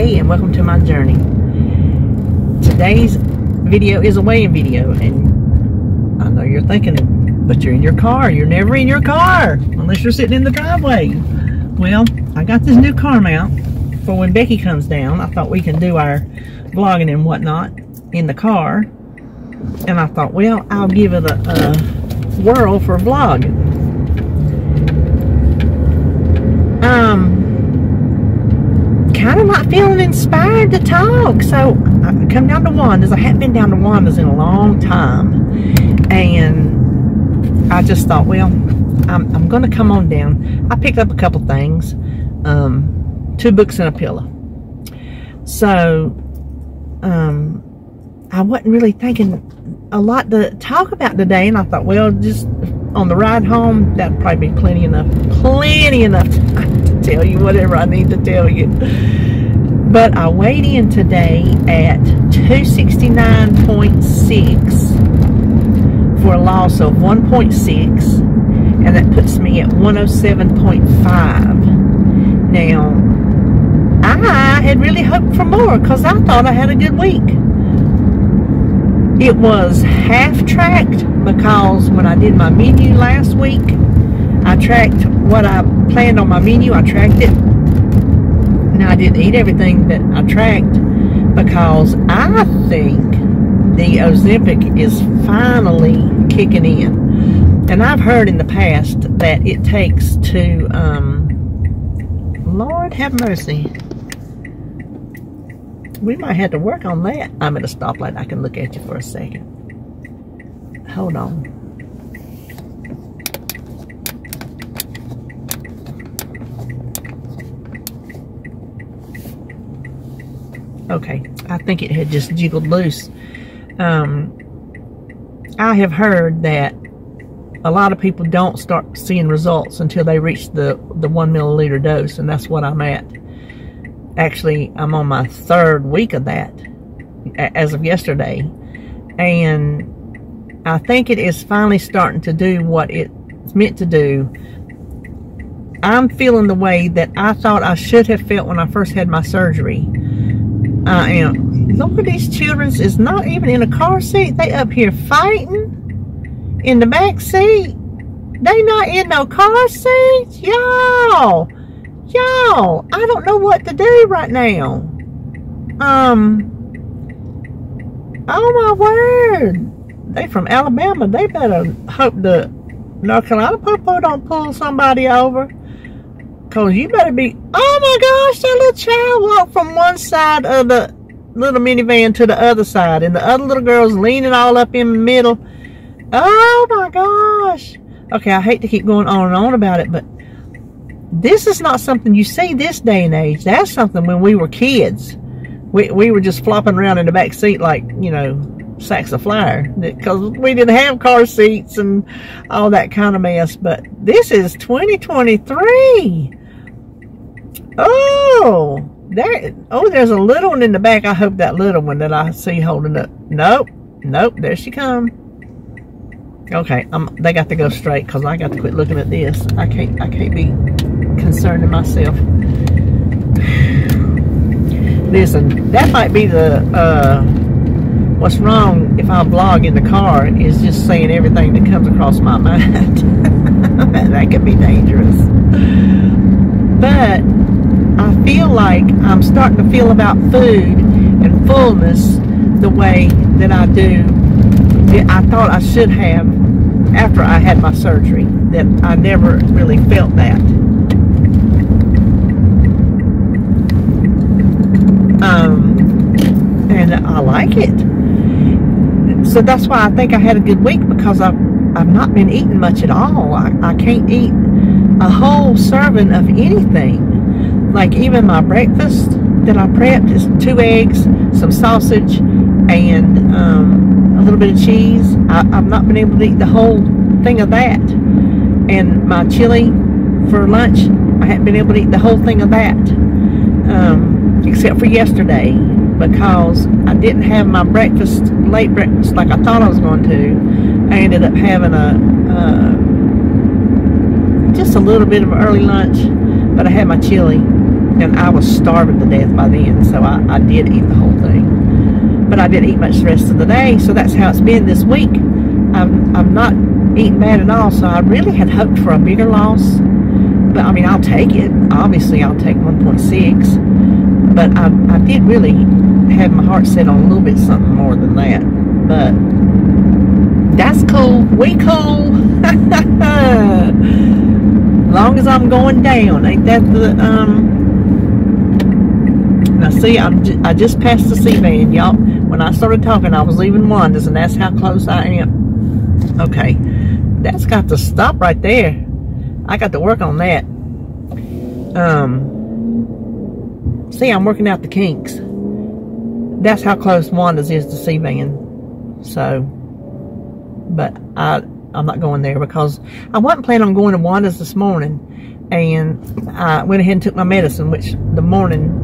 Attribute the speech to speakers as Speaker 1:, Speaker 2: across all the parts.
Speaker 1: Hey, and welcome to my journey. Today's video is a weighing video, and I know you're thinking, but you're in your car. You're never in your car unless you're sitting in the driveway. Well, I got this new car mount for when Becky comes down. I thought we can do our vlogging and whatnot in the car, and I thought, well, I'll give it a whirl for vlogging. Kind of not feeling inspired to talk, so I come down to Wanda's. I haven't been down to Wanda's in a long time, and I just thought, well, I'm going to come on down. I picked up a couple things, 2 books and a pillow. So I wasn't really thinking a lot to talk about today, and I thought, well, just on the ride home, that'd probably be plenty enough to tell you whatever I need to tell you. But I weighed in today at 269.6 for a loss of 1.6, and that puts me at 107.5. Now, I had really hoped for more because I thought I had a good week. It was half-tracked because when I did my menu last week, I tracked what I planned on my menu. I tracked it. Now, I didn't eat everything that I tracked because I think the Ozempic is finally kicking in. And I've heard in the past that it takes to, Lord have mercy. We might have to work on that. I'm at a stoplight. I can look at you for a second. Hold on. Okay, I think it had just jiggled loose. I have heard that a lot of people don't start seeing results until they reach the 1 milliliter dose, and that's what I'm at. Actually, I'm on my 3rd week of that as of yesterday, and I think it is finally starting to do what it's meant to do. I'm feeling the way that I thought I should have felt when I first had my surgery. I am. Look at these children is not even in a car seat. They up here fighting in the back seat. They not in no car seats. Y'all, I don't know what to do right now. Oh my word. They from Alabama. They better hope the North Carolina popo don't pull somebody over. Cause you better be, oh my gosh, that little child walked from one side of the little minivan to the other side, and the other little girl's leaning all up in the middle. Oh my gosh. Okay, I hate to keep going on and on about it, but this is not something you see this day and age. That's something when we were kids. We were just flopping around in the back seat like, you know, sacks of flour, because we didn't have car seats and all that kind of mess. But this is 2023. Oh, there's a little one in the back. I hope that little one that I see holding up. Nope, there she comes. Okay, they got to go straight because I got to quit looking at this. I can't be concerning myself. Listen, that might be the what's wrong if I vlog in the car is just saying everything that comes across my mind. That could be dangerous. But I feel like I'm starting to feel about food and fullness the way that I do. I thought I should have after I had my surgery. That I never really felt that. And I like it. So that's why I think I had a good week, because I've not been eating much at all. I can't eat a whole serving of anything. Like even my breakfast that I prepped is 2 eggs, some sausage, and a little bit of cheese. I've not been able to eat the whole thing of that. And my chili for lunch, I haven't been able to eat the whole thing of that. Except for yesterday, because I didn't have my late breakfast like I thought I was going to. I ended up having just a little bit of an early lunch, but I had my chili And I was starving to death by then, so I did eat the whole thing. But I didn't eat much the rest of the day, so that's how it's been this week. I'm not eating bad at all, so I really had hoped for a bigger loss. But, I mean, I'll take it. Obviously, I'll take 1.6. But I did really have my heart set on a little bit something more than that. But that's cool. We cool. Long as I'm going down. Ain't that the, Now, see, I just passed the C-band, y'all. When I started talking, I was leaving Wanda's, and that's how close I am. Okay. That's got to stop right there. I got to work on that. See, I'm working out the kinks. That's how close Wanda's is to C-band. So, but I'm not going there because I wasn't planning on going to Wanda's this morning. And I went ahead and took my medicine, which the morning,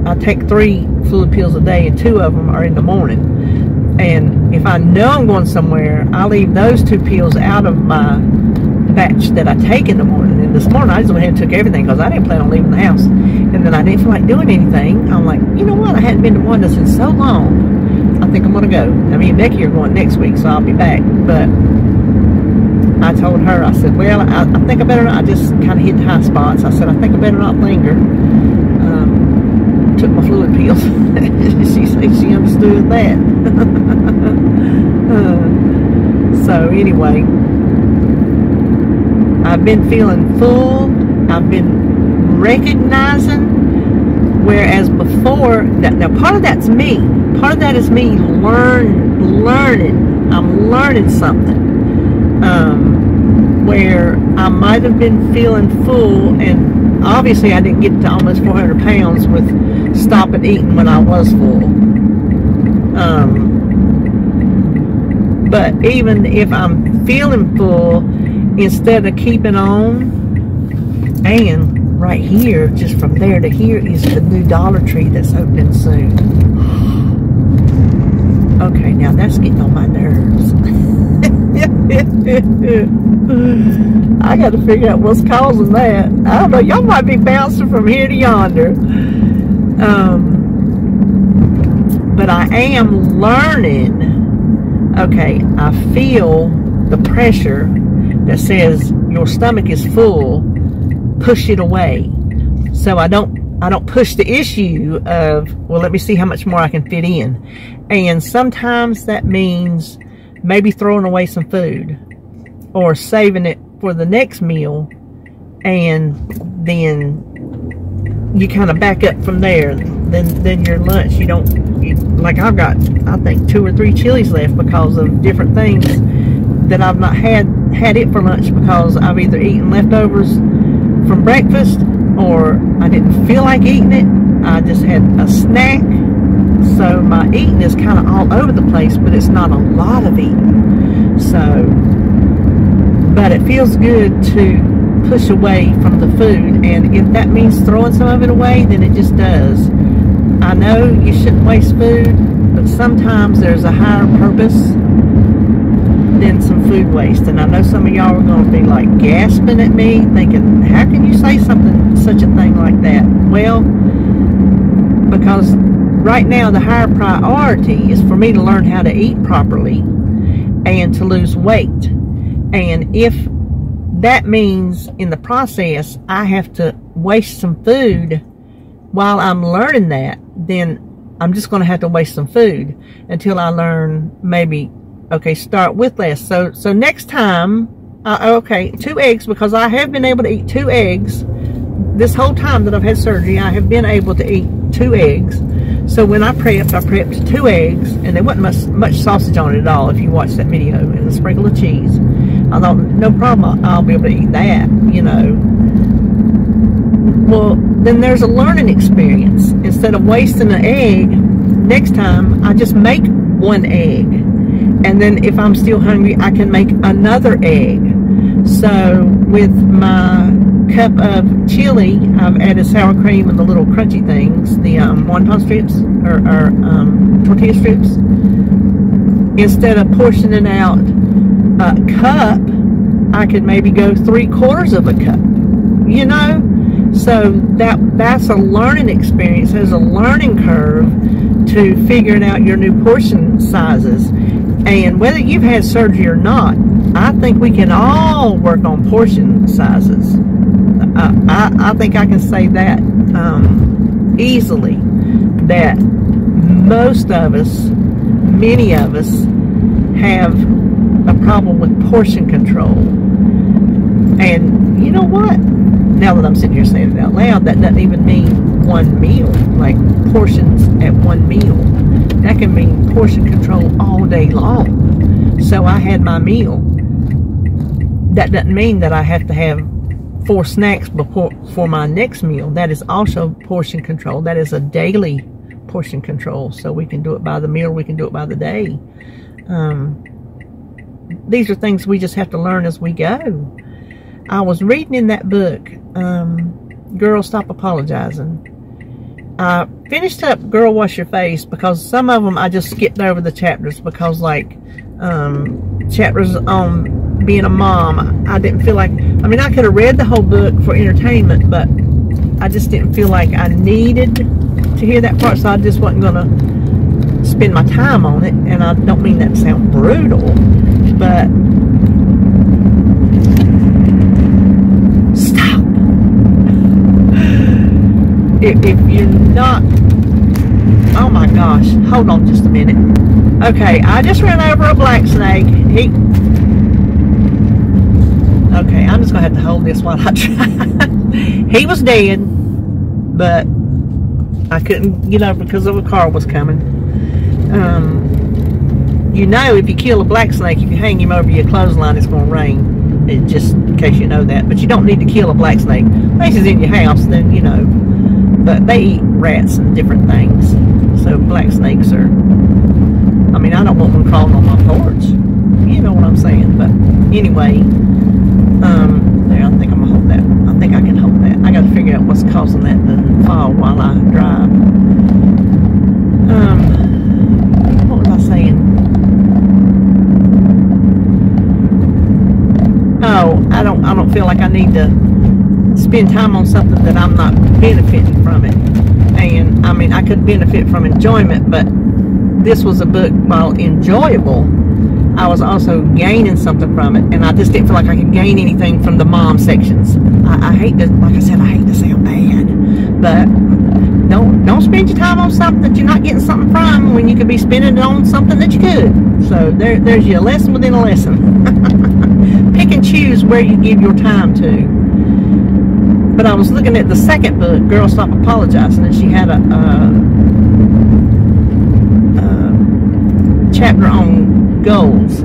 Speaker 1: I take 3 fluid pills a day, and 2 of them are in the morning. And if I know I'm going somewhere, I leave those 2 pills out of my batch that I take in the morning. And this morning I just went ahead and took everything because I didn't plan on leaving the house. And then I didn't feel like doing anything. I'm like, you know what? I hadn't been to Wanda's in so long. I think I'm going to go. I mean, Becky are going next week, so I'll be back. But I told her, I said, well, I think I better not. I just kind of hit the high spots. I said, I think I better not linger. Took my fluid pills. She said she understood that. So anyway, I've been feeling full. I've been recognizing, whereas before, now part of that's me. Part of that is me learning. I'm learning something. Where I might have been feeling full, and obviously I didn't get to almost 400 pounds with stopping eating when I was full. But even if I'm feeling full, instead of keeping on, and right here, just from there to here, is the new Dollar Tree that's opening soon. Okay, now that's getting on my nerves. I got to figure out what's causing that. I don't know. Y'all might be bouncing from here to yonder. But I am learning. Okay, I feel the pressure that says your stomach is full. Push it away. So I don't push the issue of, well, let me see how much more I can fit in. And sometimes that means maybe throwing away some food or saving it for the next meal, and then you kind of back up from there. Then your lunch, like I've got, I think 2 or 3 chilies left because of different things that I've not had it for lunch because I've either eaten leftovers from breakfast or I didn't feel like eating it. I just had a snack. So my eating is kind of all over the place, but it's not a lot of eating. So, but it feels good to push away from the food, and if that means throwing some of it away, then it just does. I know you shouldn't waste food, but sometimes there's a higher purpose than some food waste. And I know some of y'all are going to be like gasping at me, thinking, how can you say such a thing like that? Well, because right now the higher priority is for me to learn how to eat properly and to lose weight. And if that means in the process I have to waste some food while I'm learning that, then I'm just going to have to waste some food until I learn maybe, okay, start with less. So next time, okay, 2 eggs, because I have been able to eat 2 eggs. This whole time that I've had surgery, I have been able to eat 2 eggs. So when I prepped 2 eggs, and there wasn't much sausage on it at all if you watch that video, and a sprinkle of cheese. I thought, no problem, I'll be able to eat that, you know. Well, then there's a learning experience. Instead of wasting an egg, next time I just make 1 egg. And then if I'm still hungry, I can make another egg. So with my cup of chili, I've added sour cream and the little crunchy things, the wonton strips, or tortilla strips. Instead of portioning out a cup, I could maybe go 3/4 of a cup, you know? So that's a learning experience. There's a learning curve to figuring out your new portion sizes. And whether you've had surgery or not, I think we can all work on portion sizes. I think I can say that easily, that most of us, many of us, have a problem with portion control. And you know what? Now that I'm sitting here saying it out loud, that doesn't even mean one meal, like portions at one meal. That can mean portion control all day long. So I had my meal. That doesn't mean that I have to have 4 snacks before my next meal. That is also portion control. That is a daily portion control. So we can do it by the meal, we can do it by the day. These are things we just have to learn as we go. I was reading in that book, Girl Stop Apologizing. I finished up Girl Wash Your Face because some of them I just skipped over the chapters because, like, chapters on being a mom, I didn't feel like, I mean, I could have read the whole book for entertainment, but I just didn't feel like I needed to hear that part, so I just wasn't going to spend my time on it. And I don't mean that to sound brutal, but stop. If you're not, oh my gosh, hold on just a minute. Okay, I just ran over a black snake. Okay, I'm just gonna have to hold this while I try. He was dead, but I couldn't get over because of a car was coming. You know, if you kill a black snake, if you hang him over your clothesline, it's gonna rain. Just in case you know that. But you don't need to kill a black snake. Unless it's in your house, then you know. But they eat rats and different things. So black snakes are, I mean, I don't want one crawling on my porch. You know what I'm saying. But anyway, there, I think I'm gonna hold that. I think I can hold that. I gotta figure out what's causing that to fall while I drive. What was I saying? Oh, I don't feel like I need to spend time on something that I'm not benefiting from it. And I mean, I could benefit from enjoyment, but this was a book, while enjoyable, I was also gaining something from it, and I just didn't feel like I could gain anything from the mom sections. I hate to, like I said, I hate to sound bad, but don't spend your time on something that you're not getting something from when you could be spending it on something that you could. So there's your lesson within a lesson. Pick and choose where you give your time to. But I was looking at the second book, Girl Stop Apologizing, and she had a chapter on goals.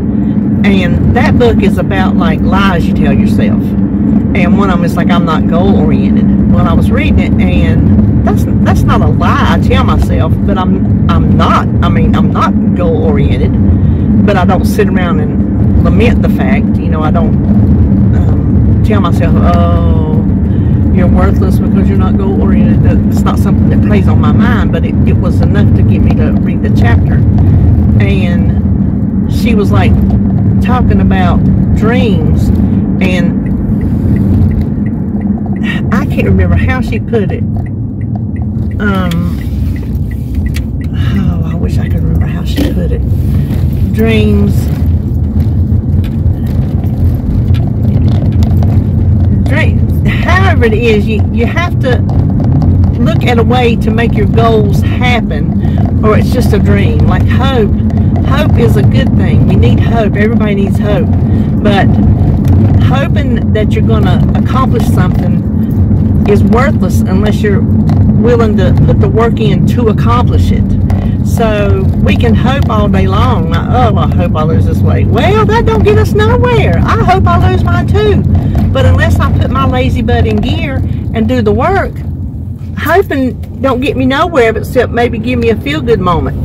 Speaker 1: And that book is about, like, lies you tell yourself. And one of them is like, I'm not goal-oriented. Well, I was reading it, and that's not a lie I tell myself, but I'm not. I mean, I'm not goal-oriented, but I don't sit around and lament the fact. You know, I don't tell myself, oh, you're worthless because you're not goal-oriented. It's not something that plays on my mind, but it was enough to get me to read the chapter. And she was like talking about dreams, and I can't remember how she put it. Oh, I wish I could remember how she put it. Dreams. However it is, you have to look at a way to make your goals happen, or it's just a dream. Like hope. Hope is a good thing. We need hope. Everybody needs hope. But hoping that you're going to accomplish something is worthless unless you're willing to put the work in to accomplish it. So we can hope all day long. Oh, I hope I lose this weight. Well, that don't get us nowhere. I hope I lose mine too. But unless I put my lazy butt in gear and do the work, hoping don't get me nowhere, but except maybe give me a feel-good moment.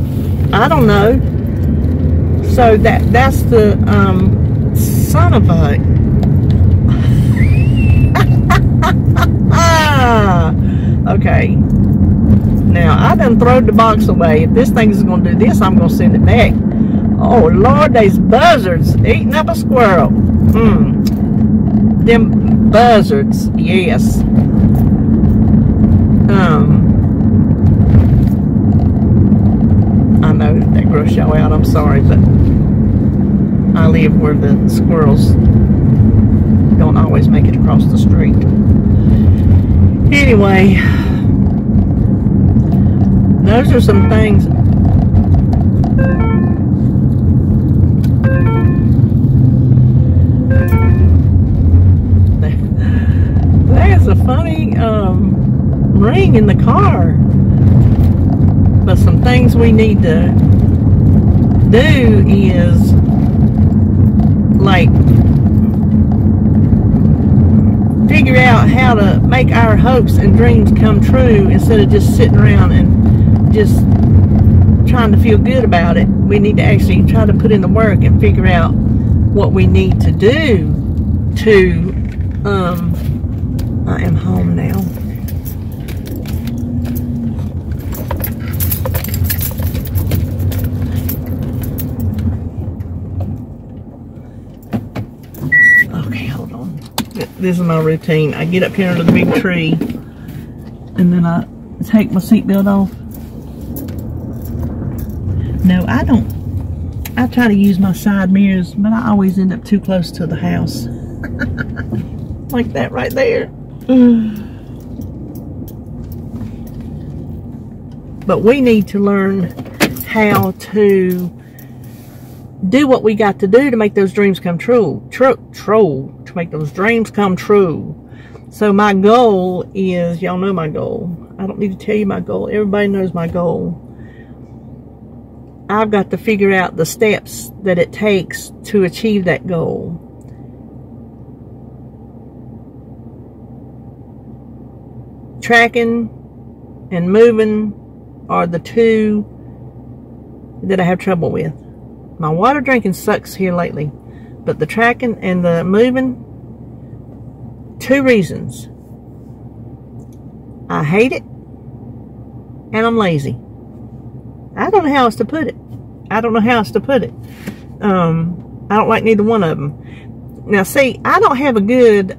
Speaker 1: I don't know. So that's the son of a okay. Now I done throwed the box away. If this thing is gonna do this, I'm gonna send it back. Oh Lord, these buzzards eating up a squirrel. Them buzzards, yes. I know that gross y'all out, I'm sorry, but I live where the squirrels don't always make it across the street. Anyway, those are some things. There's a funny ring in the car. But some things we need to do is, like, figure out how to make our hopes and dreams come true instead of just sitting around and just trying to feel good about it. We need to actually try to put in the work and figure out what we need to do to, I am home now. Okay, hold on. This is my routine. I get up here under the big tree and then I take my seatbelt off. No, I don't. I try to use my side mirrors, but I always end up too close to the house. Like that right there. But we need to learn how to do what we got to do to make those dreams come true. To make those dreams come true. So my goal is, y'all know my goal. I don't need to tell you my goal. Everybody knows my goal. I've got to figure out the steps that it takes to achieve that goal. Tracking and moving are the two that I have trouble with. My water drinking sucks here lately, but the tracking and the moving, 2 reasons. I hate it and I'm lazy. I don't know how else to put it. I don't like neither one of them. Now see, I don't have a good,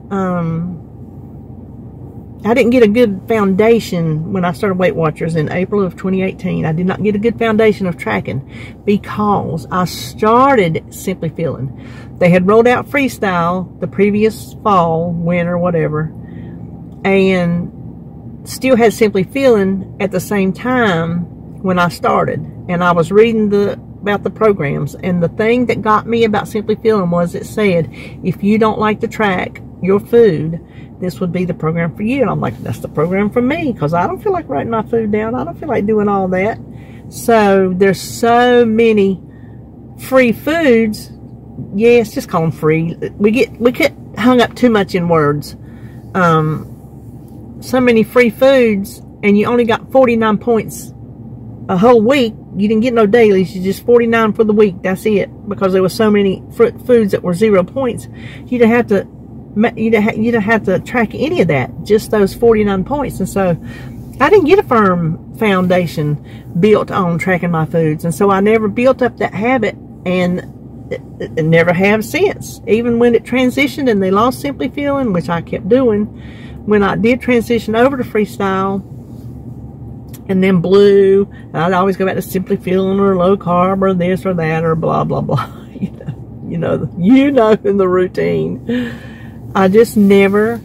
Speaker 1: I didn't get a good foundation when I started Weight Watchers in April of 2018. I did not get a good foundation of tracking because I started Simply Feeling. They had rolled out Freestyle the previous fall, winter, whatever, and still had Simply Feeling at the same time when I started. And I was reading about the programs, and the thing that got me about Simply Feeling was it said, if you don't like to track your food, this would be the program for you. And I'm like, that's the program for me, because I don't feel like writing my food down. I don't feel like doing all that. So there's so many free foods. Yes, just call them free. We get hung up too much in words. So many free foods, and you only got 49 points a whole week. You didn't get no dailies. You just 49 for the week. That's it. Because there were so many foods that were 0 points. You don't have to track any of that. Just those 49 points. And so I didn't get a firm foundation built on tracking my foods. And so I never built up that habit, and never have since. Even when it transitioned and they lost Simply Feeling, which I kept doing, when I did transition over to Freestyle and then Blue, I'd always go back to Simply Feeling or low carb or this or that or blah blah blah. You know in the routine. I just never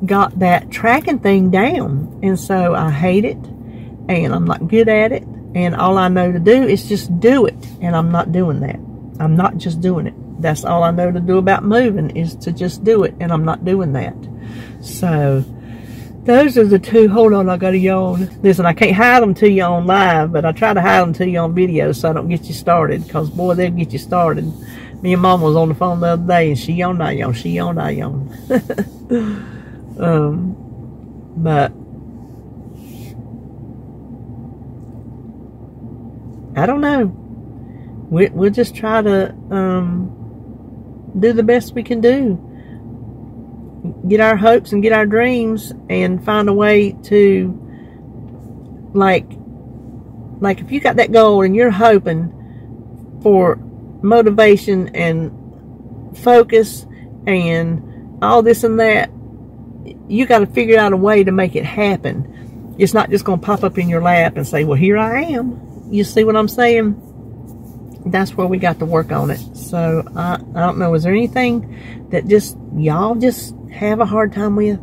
Speaker 1: got that tracking thing down, and so I hate it, and I'm not good at it, and all I know to do is just do it, and I'm not doing that. I'm not just doing it. That's all I know to do about moving, is to just do it, and I'm not doing that. So those are the two. Hold on, I gotta yawn. Listen, I can't hide them to you on live, but I try to hide them to you on video so I don't get you started, because boy, they'll get you started. Me and Mom was on the phone the other day, and she yawned, I yawned, she yawned, I yawned. But I don't know. We'll just try to do the best we can do. Get our hopes and get our dreams, and find a way to, like if you got that goal and you're hoping for motivation and focus and all this and that, you got to figure out a way to make it happen. It's not just going to pop up in your lap and say, well, here I am. You see what I'm saying? That's where we got to work on it. So, I don't know. Is there anything that y'all just have a hard time with?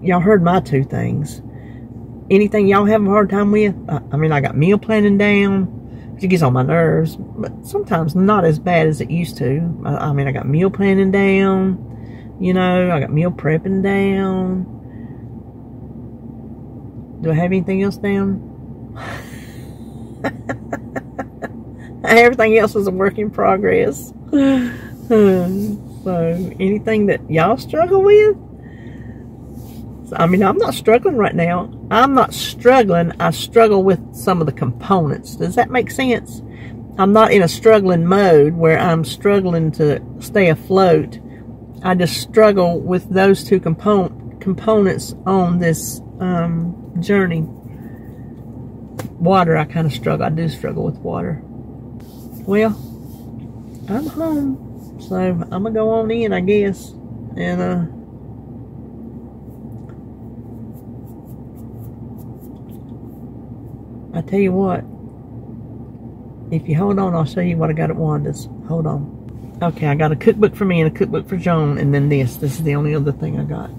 Speaker 1: Y'all heard my 2 things. Anything y'all have a hard time with? I mean, I got meal planning down. It gets on my nerves, but sometimes not as bad as it used to. I mean, I got meal planning down. You know, I got meal prepping down. Do I have anything else down? Everything else is a work in progress. So, anything that y'all struggle with? I mean, I'm not struggling right now. I'm not struggling. I struggle with some of the components. Does that make sense? I'm not in a struggling mode where I'm struggling to stay afloat. I just struggle with those 2 components on this journey. Water, I kind of struggle. I do struggle with water. Well, I'm home, so I'm gonna go on in, I guess, and I tell you what, if you hold on, I'll show you what I got at Wanda's. Hold on. Okay, I got a cookbook for me and a cookbook for Joan, and then this. This is the only other thing I got.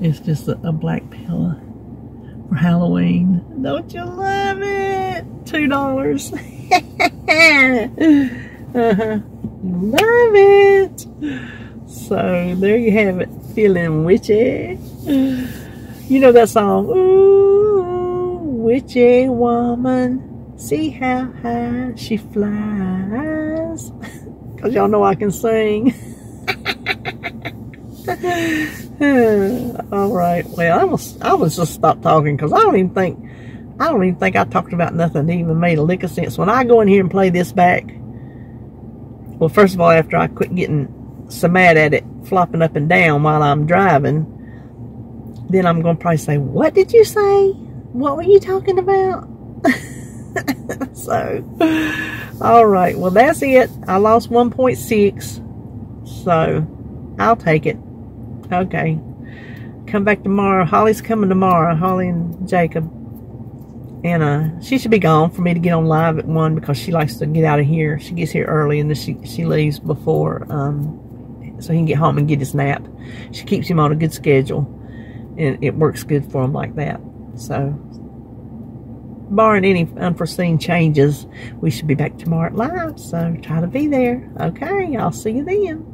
Speaker 1: It's just a black pillow for Halloween. Don't you love it? $2. Love it. So there you have it. Feeling witchy. You know that song? Ooh, witchy woman, see how high she flies. Because y'all know I can sing. All right. Well, I was just stop talking because I don't even think I talked about nothing that even made a lick of sense. When I go in here and play this back, well, first of all, after I quit getting so mad at it flopping up and down while I'm driving, then I'm going to probably say, what did you say? What were you talking about? So, all right. Well, that's it. I lost 1.6. So, I'll take it. Okay. Come back tomorrow. Holly's coming tomorrow. Holly and Jacob. And she should be gone for me to get on live at 1 because she likes to get out of here. She gets here early and then she leaves before so he can get home and get his nap. She keeps him on a good schedule. And it works good for him like that. So, barring any unforeseen changes, we should be back tomorrow at live. So, try to be there. Okay, I'll see you then.